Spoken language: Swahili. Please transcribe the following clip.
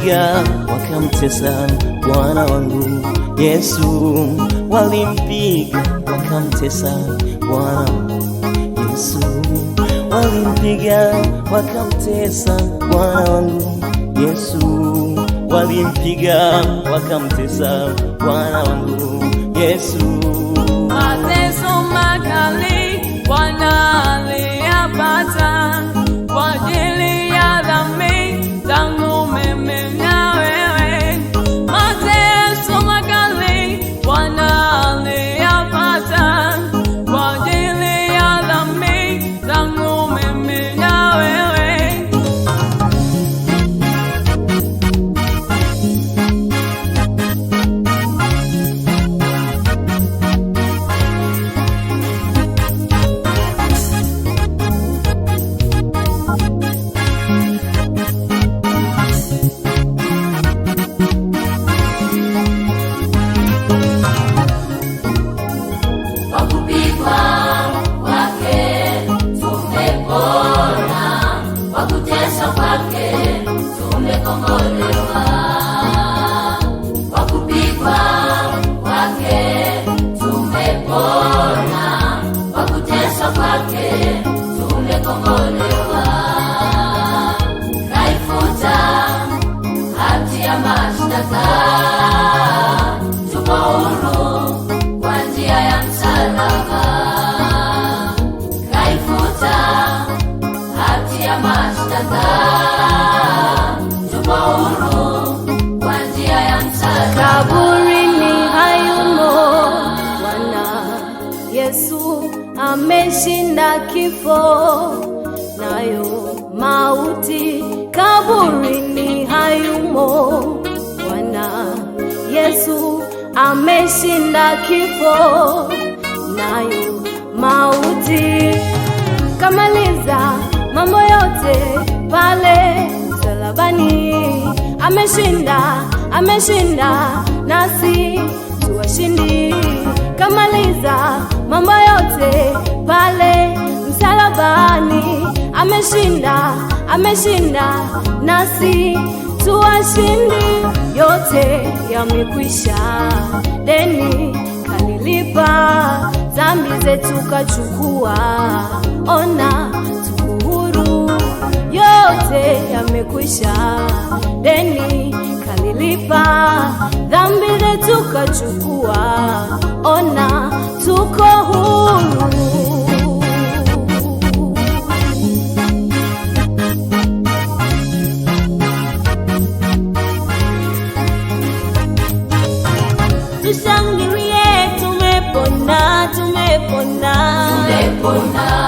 walimpiga wakamtesa Bwana wangu Yesu, walimpiga wakamtesa Bwana wangu Yesu, walimpiga wakamtesa Bwana wangu Yesu, walimpiga wakamtesa Bwana wangu Yesu. Mateso makali Bwana aliyapata kwa ajili ya dhambi zangu mimi na wewe. Mateso makali Bwana aliyapata kwa ajili ya dhambi zangu mimi na wewe. Kaburini hayumo Bwana Yesu, ameshinda kifo nayo mauti. Kaburini hayumo Bwana Yesu, ameshinda kifo nayo mauti. Kamaliza mambo yote pale msalabani, ameshinda, ameshinda, nasi tuwashindi. Kamaliza mambo yote pale msalabani, ameshinda, ameshinda, nasi tuwashindi. Yote yamekwisha, deni kalilipa, dhambi zetu kachukua, ona tuko huru. Yote yamekwisha, deni kalilipa, dhambi zetu kachukua, ona tuko huru. Tushangilie, tumepona, tumepona, tumepona.